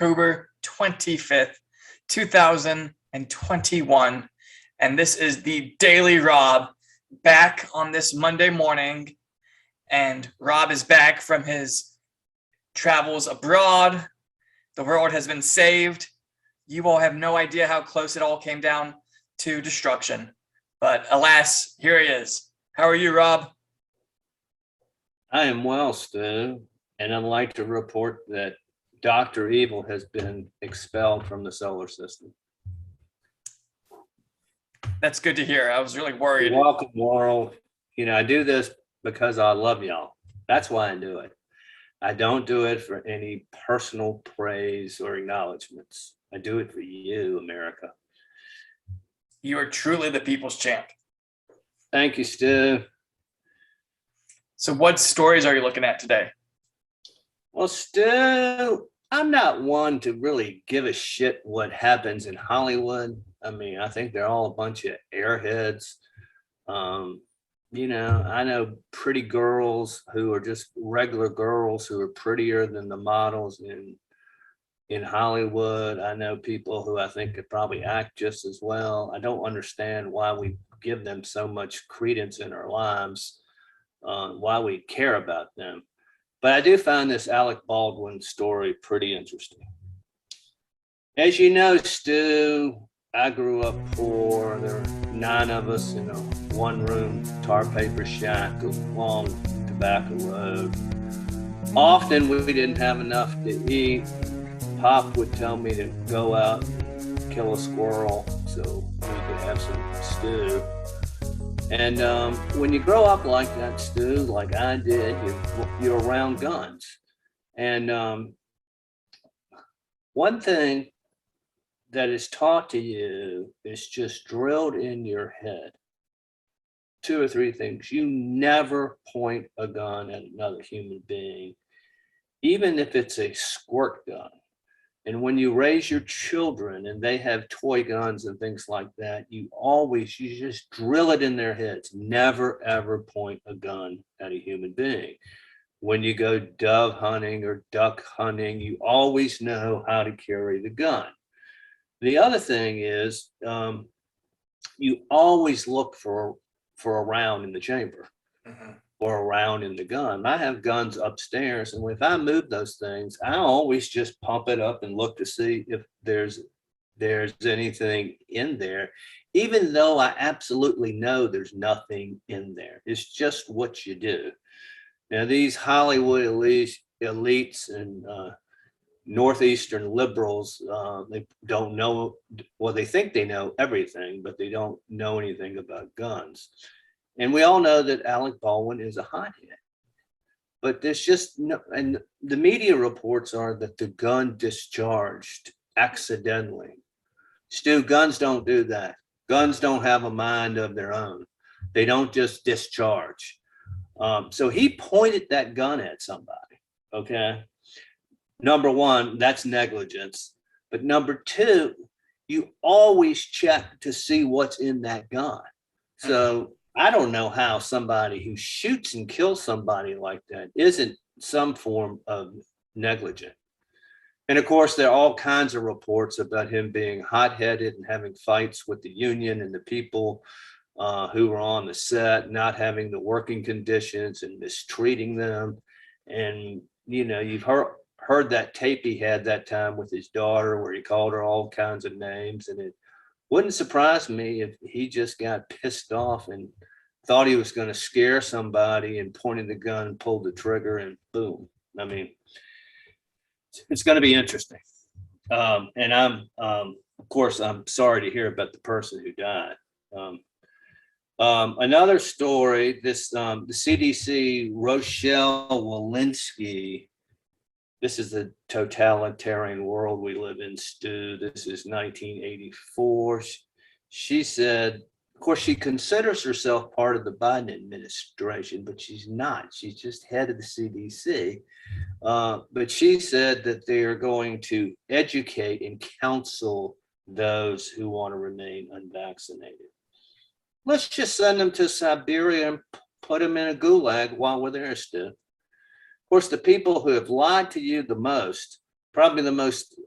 October 25th, 2021. And this is the Daily Rob back on this Monday morning. And Rob is back from his travels abroad. The world has been saved. You all have no idea how close it all came down to destruction. But alas, here he is. How are you, Rob? I am well, Stu, and I'd like to report that Dr. Evil has been expelled from the solar system. That's good to hear. I was really worried. Welcome, world. You know, I do this because I love y'all. That's why I do it. I don't do it for any personal praise or acknowledgments. I do it for you, America. You are truly the people's champ. Thank you, Stu. So what stories are you looking at today? Well, Stu, I'm not one to really give a shit what happens in Hollywood. I mean, I think they're all a bunch of airheads. You know, I know pretty girls who are just regular girls who are prettier than the models in Hollywood. I know people who I think could probably act just as well. I don't understand why we give them so much credence in our lives, why we care about them. But I do find this Alec Baldwin story pretty interesting. As you know, Stu, I grew up poor. There were 9 of us in a one-room tar paper shack along Tobacco Road. Often we didn't have enough to eat. Pop would tell me to go out and kill a squirrel so we could have some stew. And when you grow up like that, Stu, like I did, you're around guns. And one thing that is taught to you is just drilled in your head. 2 or 3 things. You never point a gun at another human being, even if it's a squirt gun. And when you raise your children and they have toy guns and things like that, you just drill it in their heads. Never, ever point a gun at a human being. When you go dove hunting or duck hunting, you always know how to carry the gun. The other thing is you always look for a round in the chamber. Mm-hmm. Or a round in the gun. I have guns upstairs, and if I move those things, I always just pump it up and look to see if there's anything in there, even though I absolutely know there's nothing in there. It's just what you do. Now, these Hollywood elites and Northeastern liberals, they don't know, well, they think they know everything, but they don't know anything about guns. And we all know that Alec Baldwin is a hothead, but there's just no, and the media reports are that the gun discharged accidentally. Stu, guns don't do that. Guns don't have a mind of their own. They don't just discharge. So he pointed that gun at somebody, okay? Number one, that's negligence. But number 2, you always check to see what's in that gun. So I don't know how somebody who shoots and kills somebody like that isn't some form of negligent. And of course, there are all kinds of reports about him being hot-headed and having fights with the union and the people who were on the set, not having the working conditions and mistreating them. And, you know, you've heard that tape he had that time with his daughter where he called her all kinds of names, and it wouldn't surprise me if he just got pissed off and thought he was going to scare somebody and pointed the gun and pulled the trigger and boom. I mean, it's going to be interesting. And of course, I'm sorry to hear about the person who died. Another story, the CDC, Rochelle Walensky. This is the totalitarian world we live in, Stu. This is 1984. She said, of course, she considers herself part of the Biden administration, but she's not. She's just head of the CDC. But she said that they are going to educate and counsel those who want to remain unvaccinated. Let's just send them to Siberia and put them in a gulag while we're there, Stu. Of course, the people who have lied to you the most probably the most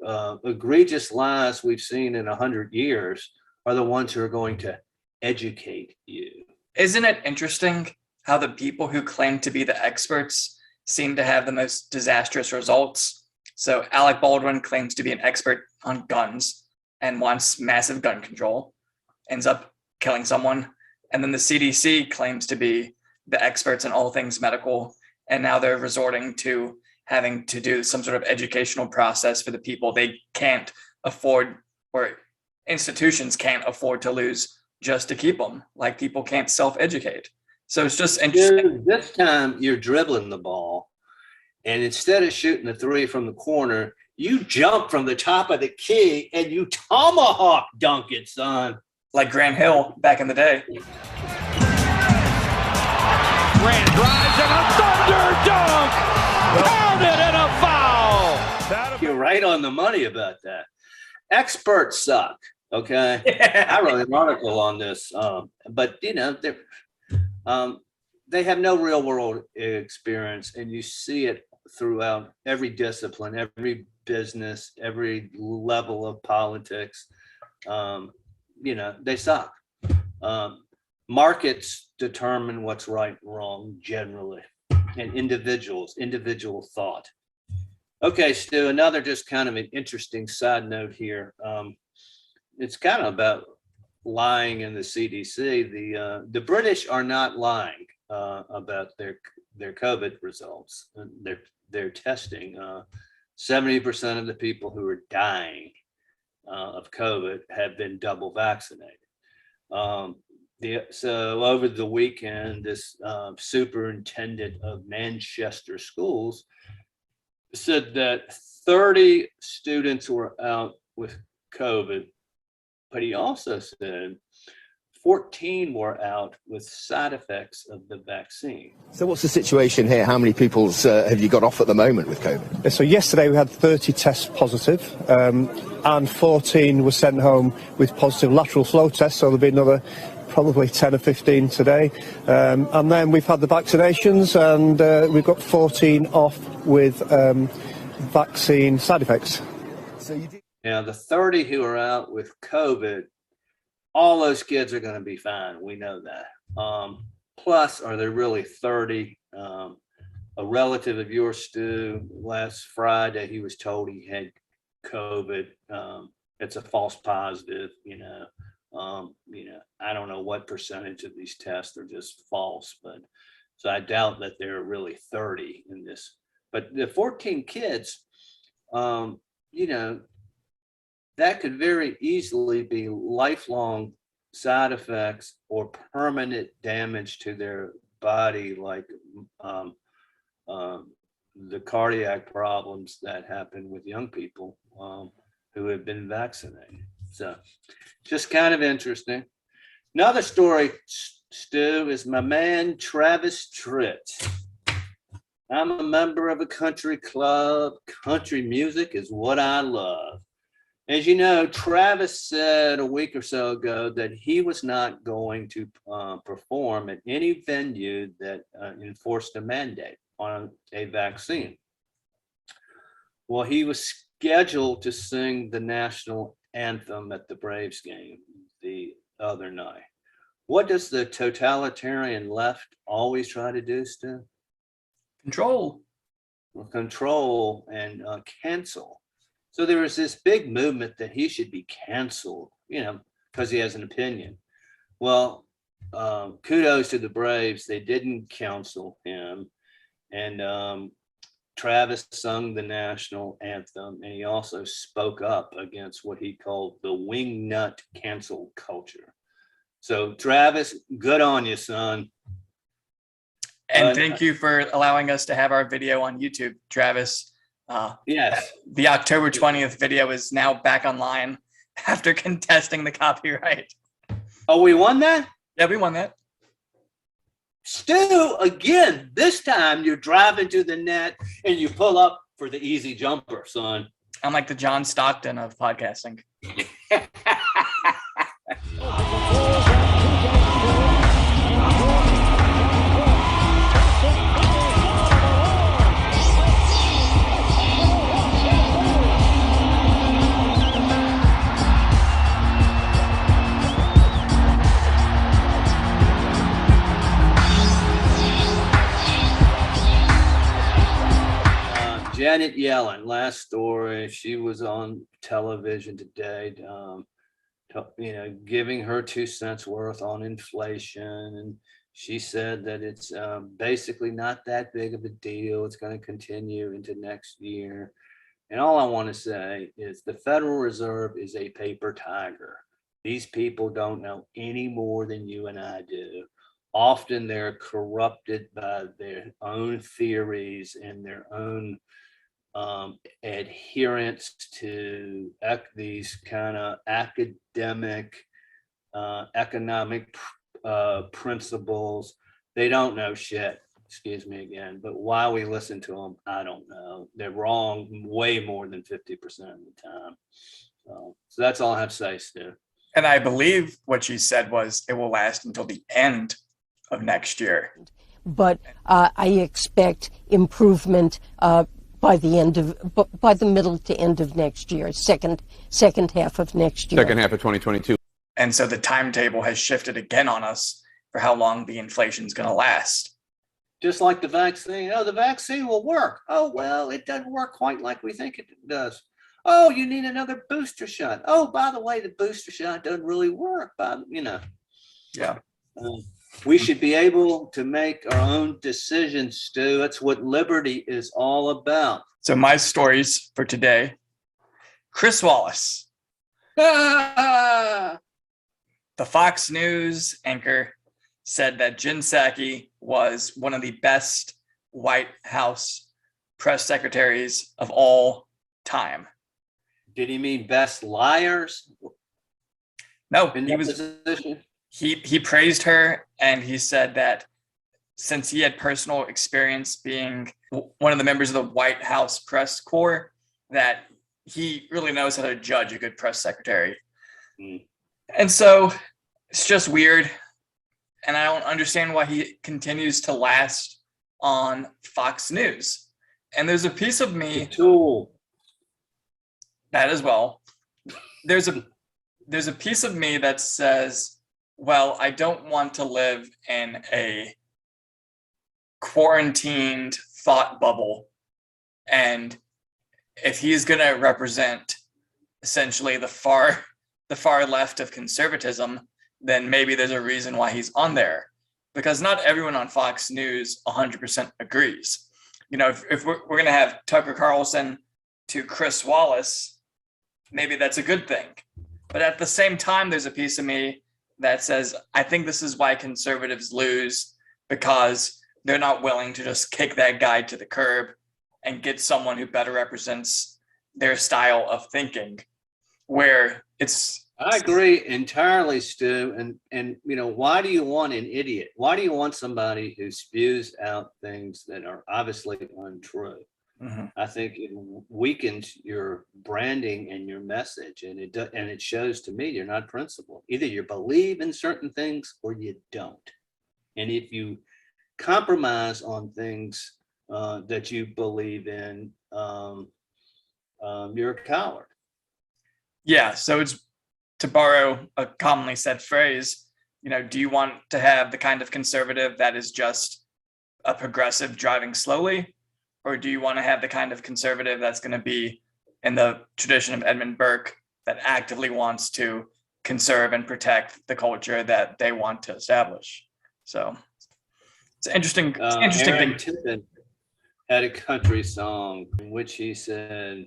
egregious lies we've seen in 100 years are the ones who are going to educate you. Isn't it interesting how the people who claim to be the experts seem to have the most disastrous results? So Alec Baldwin claims to be an expert on guns and wants massive gun control, ends up killing someone. And then the CDC claims to be the experts in all things medical, and now they're resorting to having to do some sort of educational process for the people they can't afford, or institutions can't afford to lose just to keep them. Like, people can't self-educate. So it's just interesting. Dude, this time you're dribbling the ball, and instead of shooting the three from the corner, you jump from the top of the key and you tomahawk dunk it, son. Like Grant Hill back in the day. Grant drives and a thunder dunk! Pounded and a foul! You're right on the money about that. Experts suck, okay? I wrote an article on this, but you know, they have no real world experience, and you see it throughout every discipline, every business, every level of politics. You know, they suck. Markets determine what's right and wrong generally, and individual thought. Okay, Stu, another just kind of an interesting side note here. It's kind of about lying in the CDC. The British are not lying about their COVID results, their testing. 70% of the people who are dying of COVID have been double vaccinated. So over the weekend, this superintendent of Manchester schools said that 30 students were out with COVID, but he also said 14 were out with side effects of the vaccine. So what's the situation here? How many people have you got off at the moment with COVID? So yesterday we had 30 tests positive, and 14 were sent home with positive lateral flow tests, so there'll be another probably 10 or 15 today. And then we've had the vaccinations, and we've got 14 off with vaccine side effects. So you did. Now, the 30 who are out with COVID, all those kids are going to be fine. We know that. Plus, are there really 30? A relative of yours, Stu, last Friday, he was told he had COVID. It's a false positive, you know. I don't know what percentage of these tests are just false, but so I doubt that there are really 30 in this. But the 14 kids, you know, that could very easily be lifelong side effects or permanent damage to their body, like the cardiac problems that happen with young people who have been vaccinated. So just kind of interesting. Another story, Stu, is my man Travis Tritt. I'm a member of a country club. Country music is what I love. As you know, Travis said a week or so ago that he was not going to perform at any venue that enforced a mandate on a vaccine. Well, he was scheduled to sing the national anthem at the Braves game the other night. What does the totalitarian left always try to do, Stu? Control. Well, control and cancel. So there was this big movement that he should be canceled, you know, because he has an opinion. Well, kudos to the Braves. They didn't cancel him. And Travis sung the national anthem, and he also spoke up against what he called the wingnut cancel culture. So Travis, good on you, son. And thank you for allowing us to have our video on YouTube, Travis. Yes. The October 20th video is now back online after contesting the copyright. Oh, we won that? Yeah, we won that. Stu, again, this time you're driving to the net and you pull up for the easy jumper, son. I'm like the John Stockton of podcasting. Janet Yellen, last story. She was on television today, giving her 2 cents worth on inflation. And she said that it's basically not that big of a deal. It's going to continue into next year. And all I want to say is the Federal Reserve is a paper tiger. These people don't know any more than you and I do. Often they're corrupted by their own theories and their own adherence to these kind of academic, economic principles. They don't know shit. Excuse me again, but why we listen to them, I don't know. They're wrong way more than 50% of the time. So that's all I have to say, Stu. And I believe what she said was it will last until the end of next year. But I expect improvement by the middle to end of next year, second half of next year. Second half of 2022. And so the timetable has shifted again on us for how long the inflation is going to last. Just like the vaccine. Oh, the vaccine will work. Oh, well, it doesn't work quite like we think it does. Oh, you need another booster shot. Oh, by the way, the booster shot doesn't really work. Yeah. We should be able to make our own decisions, Stu. That's what liberty is all about. So my stories for today, Chris Wallace, Ah! the Fox News anchor, said that Jen Psaki was one of the best White House press secretaries of all time. Did he mean best liars? No, In that position? he praised her, and he said that since he had personal experience being one of the members of the White House press corps, that he really knows how to judge a good press secretary. And so it's just weird. And I don't understand why he continues to last on Fox News. And there's a piece of me Tool. that as well. There's a piece of me that says, well, I don't want to live in a quarantined thought bubble. And if he's going to represent essentially the far left of conservatism, then maybe there's a reason why he's on there, because not everyone on Fox News 100% agrees. If we're going to have Tucker Carlson to Chris Wallace, maybe that's a good thing. But at the same time, there's a piece of me that says, I think this is why conservatives lose, because they're not willing to just kick that guy to the curb and get someone who better represents their style of thinking, where it's... I agree entirely, Stu. And why do you want an idiot? Why do you want somebody who spews out things that are obviously untrue? Mm-hmm. I think it weakens your branding and your message, and it shows to me you're not principled. Either you believe in certain things or you don't. And if you compromise on things that you believe in, you're a coward. Yeah, so it's, to borrow a commonly said phrase, do you want to have the kind of conservative that is just a progressive driving slowly? Or do you want to have the kind of conservative that's going to be in the tradition of Edmund Burke, that actively wants to conserve and protect the culture that they want to establish? So it's an interesting Aaron thing. Tippin had a country song in which he said,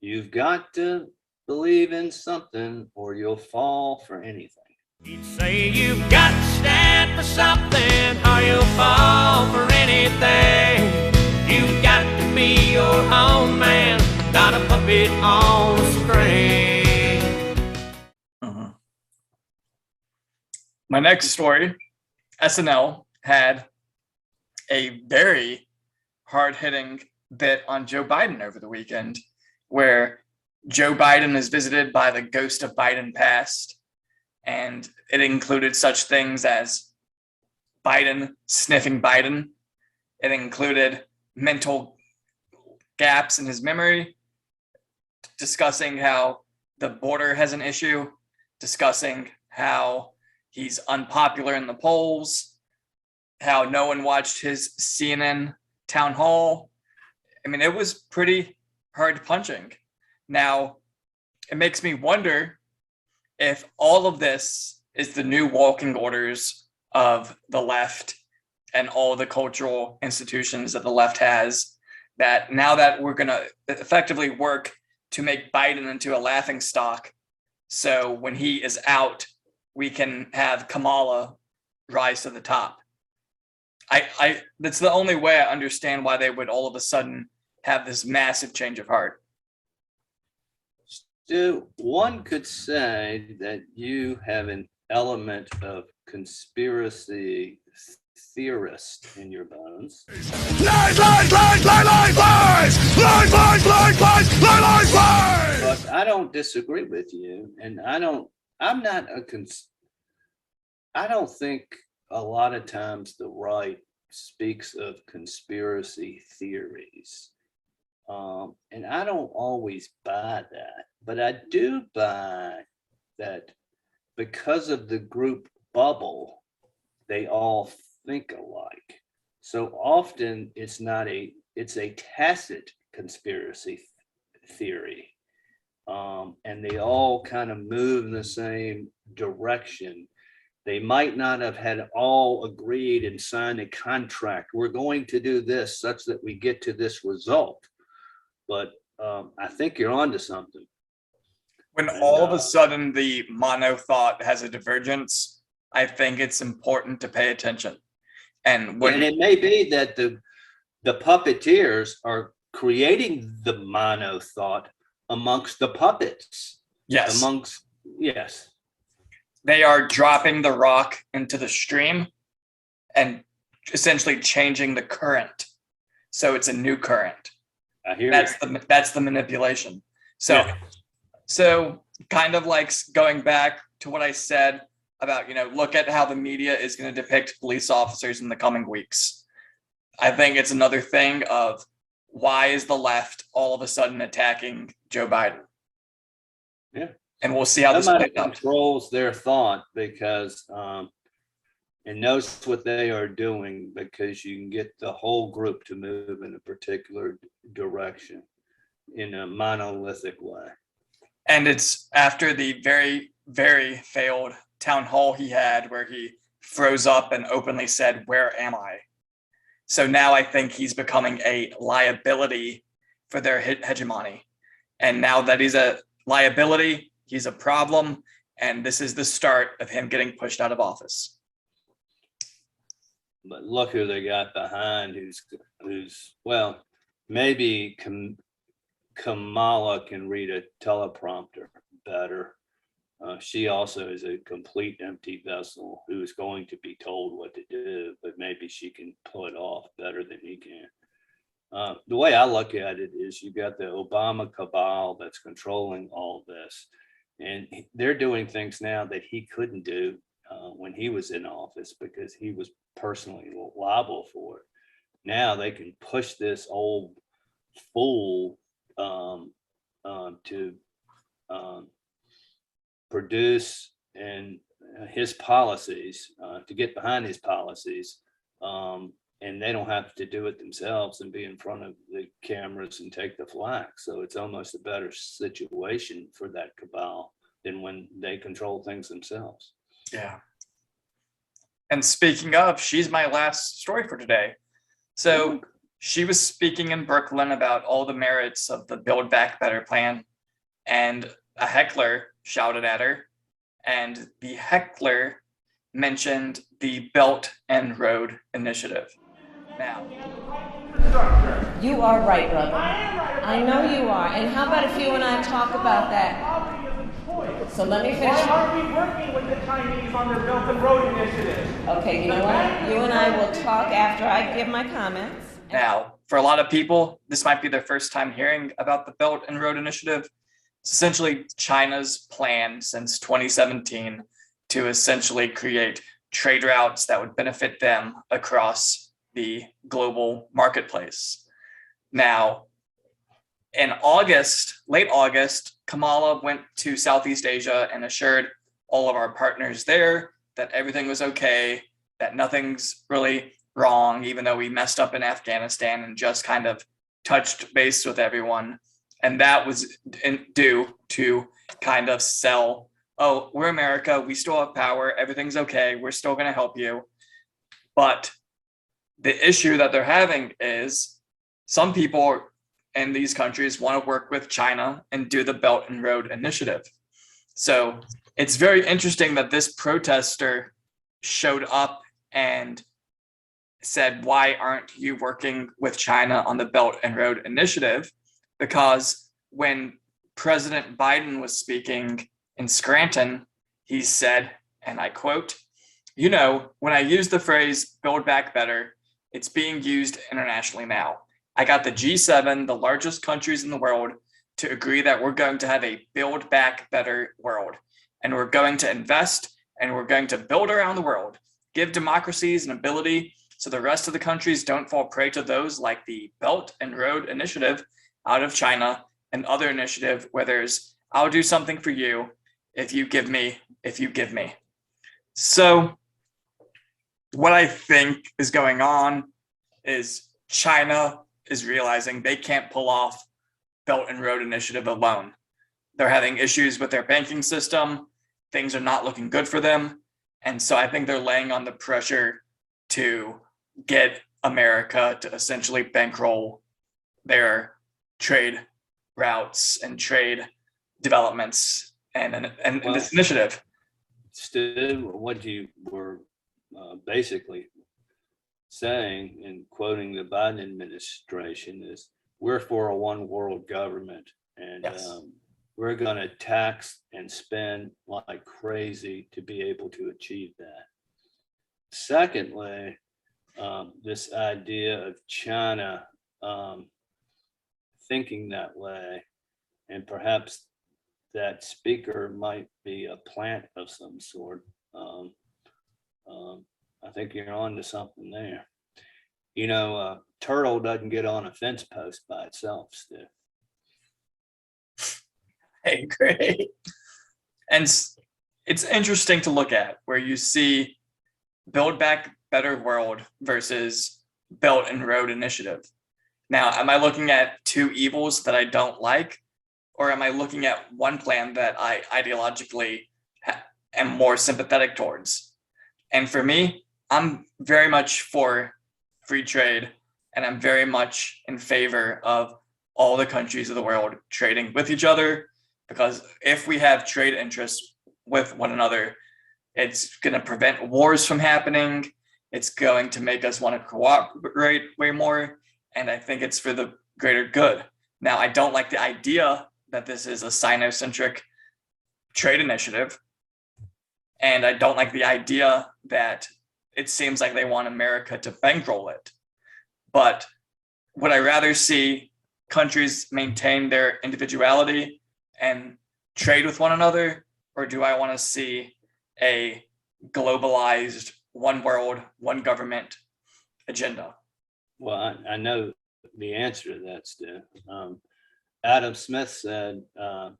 "You've got to believe in something or you'll fall for anything." He'd say you've got to stand for something or you'll fall for anything. You've got to be your own man, not a puppet on a string. Mhm. My next story, SNL had a very hard-hitting bit on Joe Biden over the weekend, where Joe Biden is visited by the ghost of Biden past, and it included such things as Biden sniffing Biden. It included mental gaps in his memory, discussing how the border has an issue, discussing how he's unpopular in the polls, how no one watched his CNN town hall. I mean, it was pretty hard punching. Now, it makes me wonder if all of this is the new walking orders of the left and all the cultural institutions that the left has, that now that we're going to effectively work to make Biden into a laughing stock, so when he is out, we can have Kamala rise to the top. That's the only way I understand why they would all of a sudden have this massive change of heart. So one could say that you have an element of conspiracy theorist in your bones. Lies, lies, lies, lies, lies, lies! Lies, lies, lies, lies, lies, lies, lies! But I don't disagree with you, and I don't think a lot of times the right speaks of conspiracy theories. And I don't always buy that, but I do buy that because of the group bubble, they all think alike. So often it's a tacit conspiracy theory. And they all kind of move in the same direction. They might not have had all agreed and signed a contract. We're going to do this such that we get to this result. But I think you're onto something. When all of a sudden the mono thought has a divergence, I think it's important to pay attention. And it may be that the puppeteers are creating the mono thought amongst the puppets. yes, Yes. they are dropping the rock into the stream and essentially changing the current. So it's a new current. I hear That's the manipulation. So, Yeah. so kind of like going back to what I said about, look at how the media is going to depict police officers in the coming weeks. I think it's another thing of why is the left all of a sudden attacking Joe Biden? Yeah. And we'll see how this Somebody plays out. controls their thought because and knows what they are doing, because you can get the whole group to move in a particular direction in a monolithic way. And it's after the very, very failed town hall he had where he froze up and openly said, "Where am I?" So now I think he's becoming a liability for their hegemony. And now that he's a liability, he's a problem. And this is the start of him getting pushed out of office. But look who they got behind, who's well, maybe Kamala can read a teleprompter better. She also is a complete empty vessel who is going to be told what to do, but maybe she can pull it off better than he can. The way I look at it is you got the Obama cabal that's controlling all this, and they're doing things now that he couldn't do when he was in office because he was personally liable for it. Now they can push this old fool to produce and his policies, to get behind his policies, and they don't have to do it themselves and be in front of the cameras and take the flak. So it's almost a better situation for that cabal than when they control things themselves. Yeah. And speaking of, she's my last story for today. So she was speaking in Brooklyn about all the merits of the Build Back Better plan, and a heckler shouted at her, and the heckler mentioned the Belt and Road Initiative. Now, you are right, brother. I know you are. And how about if you and I talk about that? So let me finish. Why aren't we working with the Chinese on their Belt and Road Initiative? Okay, you know what? You and I will talk after I give my comments. Now, for a lot of people, this might be their first time hearing about the Belt and Road Initiative. It's essentially China's plan since 2017 to essentially create trade routes that would benefit them across the global marketplace. Now, in August, late August, Kamala went to Southeast Asia and assured all of our partners there that everything was okay, that nothing's really wrong, even though we messed up in Afghanistan and just kind of touched base with everyone, and that was due to kind of sell, oh, we're America, we still have power, everything's okay, we're still going to help you. But the issue that they're having is some people in these countries want to work with China and do the Belt and Road Initiative. So it's very interesting that this protester showed up and said, why aren't you working with China on the Belt and Road Initiative? Because when President Biden was speaking in Scranton, he said, and I quote, "You know, when I use the phrase build back better, it's being used internationally now. I got the G7, the largest countries in the world, to agree that we're going to have a build back better world. And we're going to invest and we're going to build around the world, give democracies an ability so the rest of the countries don't fall prey to those like the Belt and Road Initiative out of China and other initiative where there's, I'll do something for you if you give me, if you give me." So what I think is going on is China is realizing they can't pull off Belt and Road Initiative alone. They're having issues with their banking system. Things are not looking good for them. And so I think they're laying on the pressure to get America to essentially bankroll their trade routes and trade developments and this initiative. Stu, what you were basically saying and quoting the Biden administration is, we're for a one world government, and Yes. We're going to tax and spend like crazy to be able to achieve that. Secondly, this idea of China thinking that way, and perhaps that speaker might be a plant of some sort. I think you're on to something there. You know, a turtle doesn't get on a fence post by itself, Stu. I agree. And it's interesting to look at where you see Build Back Better World versus Belt and Road Initiative. Now, am I looking at two evils that I don't like? Or am I looking at one plan that I ideologically am more sympathetic towards? And for me, I'm very much for free trade, and I'm very much in favor of all the countries of the world trading with each other, because if we have trade interests with one another, it's going to prevent wars from happening. It's going to make us want to cooperate way more, and I think it's for the greater good. Now, I don't like the idea that this is a Sino-centric trade initiative, and I don't like the idea that it seems like they want America to bankroll it. But would I rather see countries maintain their individuality and trade with one another, or do I want to see a globalized one world, one government agenda? Well, I know the answer to that, Stu. Adam Smith said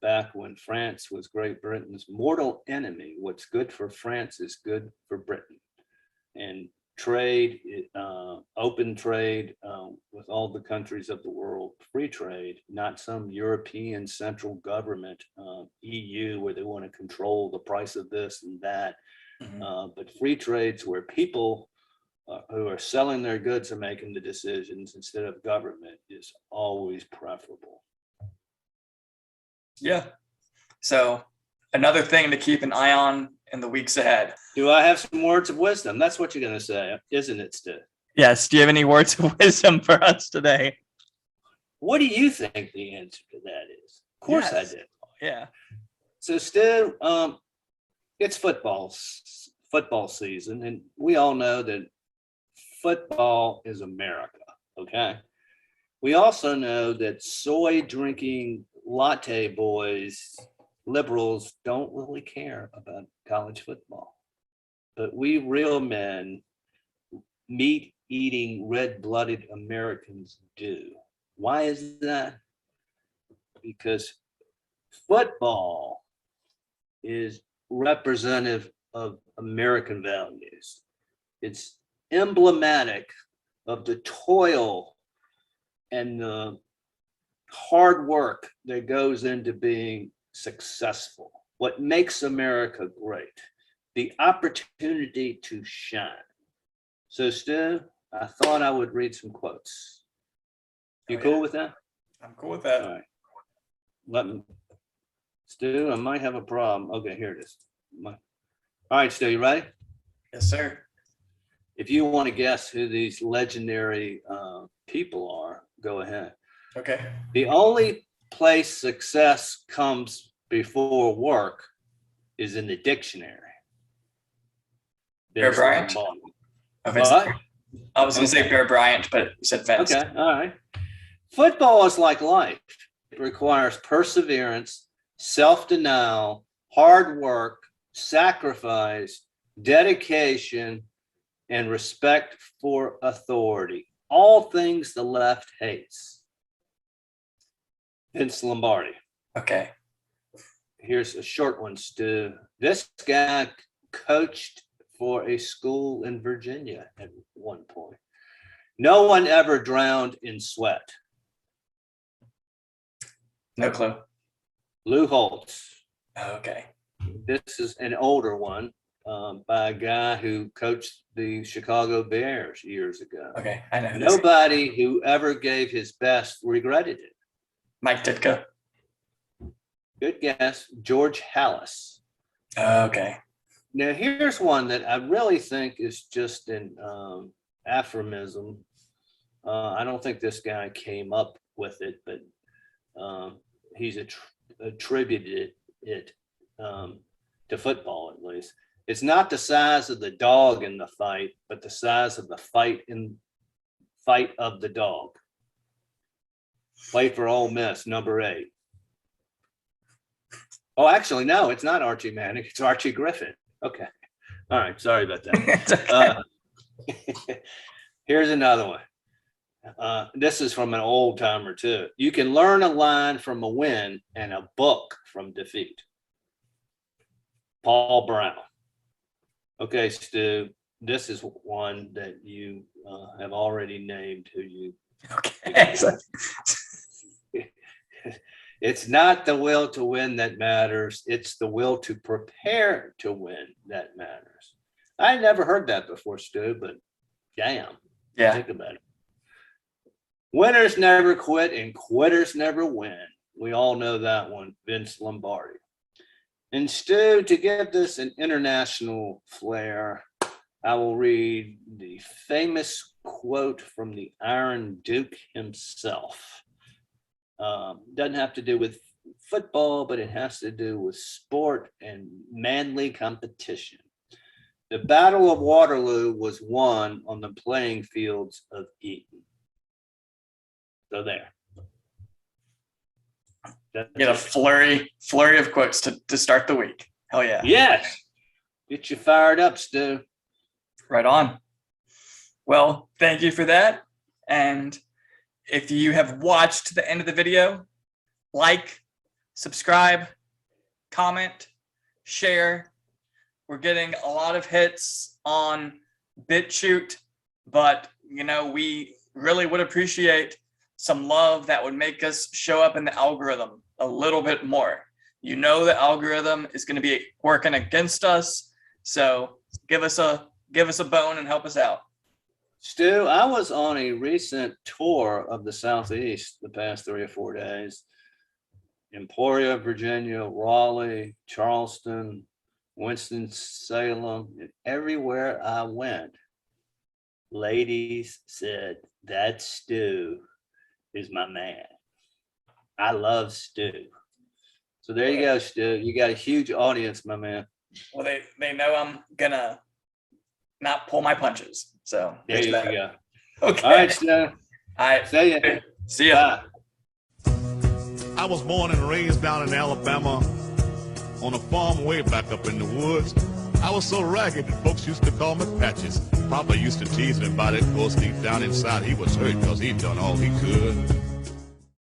back when France was Great Britain's mortal enemy, what's good for France is good for Britain. And trade, open trade with all the countries of the world, free trade, not some European central government, EU, where they want to control the price of this and that, but free trades where people who are selling their goods are making the decisions instead of government is always preferable. Yeah. So another thing to keep an eye on in the weeks ahead. Do I have some words of wisdom? That's what you're going to say, isn't it, Stu? Yes. Do you have any words of wisdom for us today? What do you think the answer to that is? Of course Yes. I did. Yeah. So Stu, it's football season, and we all know that football is America, okay? We also know that soy drinking latte boys, liberals, don't really care about college football. But we real men, meat eating, red blooded Americans do. Why is that? Because football is representative of American values. It's emblematic of the toil the hard work that goes into being successful. What makes America great? The opportunity to shine. So, Stu, I thought I would read some quotes. You cool with that? I'm cool with that. All right. Let me, Stu, I might have a problem. Okay, here it is. All right, Stu, you ready? Yes, sir. If you want to guess who these legendary people are, go ahead. Okay. The only place success comes before work is in the dictionary. Bear Bryant? What? I was going to say Bear Bryant, but you said Vince. Okay, all right. Football is like life. It requires perseverance, self-denial, hard work, sacrifice, dedication, and respect for authority. All things the left hates. Vince Lombardi. Okay. Here's a short one, Stu. This guy coached for a school in Virginia at one point. No one ever drowned in sweat. No clue. Lou Holtz. Okay. This is an older one by a guy who coached the Chicago Bears years ago. Okay. I know who this is. Nobody who ever gave his best regretted it. Mike Ditka. Good guess. George Halas. Okay. Now, here's one that I really think is just an aphorism. I don't think this guy came up with it, but he's attributed it to football, at least. It's not the size of the dog in the fight, but the size of the fight of the dog. Played for Ole Miss, number 8. Oh, actually, no, it's not Archie Manning. It's Archie Griffin. Okay. All right. Sorry about that. Here's another one. This is from an old timer, too. You can learn a line from a win and a book from defeat. Paul Brown. Okay, Stu, this is one that you have already named who you. Okay. It's not the will to win that matters. It's the will to prepare to win that matters. I never heard that before, Stu, but damn. Yeah. Think about it. Winners never quit and quitters never win. We all know that one, Vince Lombardi. And Stu, to give this an international flair, I will read the famous quote from the Iron Duke himself. Doesn't have to do with football, but it has to do with sport and manly competition. The Battle of Waterloo was won on the playing fields of Eton. So there. Get a flurry of quotes to start the week. Hell yeah. Yes. Get you fired up, Stu. Right on. Well, thank you for that. And if you have watched to the end of the video, like, subscribe, comment, share. We're getting a lot of hits on BitChute, but we really would appreciate some love that would make us show up in the algorithm a little bit more. The algorithm is going to be working against us, so give us a bone and help us out. Stu, I was on a recent tour of the Southeast the past 3 or 4 days. Emporia, Virginia, Raleigh, Charleston, Winston-Salem, and everywhere I went, ladies said, that Stu is my man. I love Stu. So there you go, Stu. You got a huge audience, my man. Well, they know I'm gonna not pull my punches. So there you go. Okay. All right, Stu. All right. See ya. See ya. Bye. I was born and raised down in Alabama on a farm way back up in the woods. I was so ragged that folks used to call me Patches. Papa used to tease me about it, of course deep down inside he was hurt because he'd done all he could.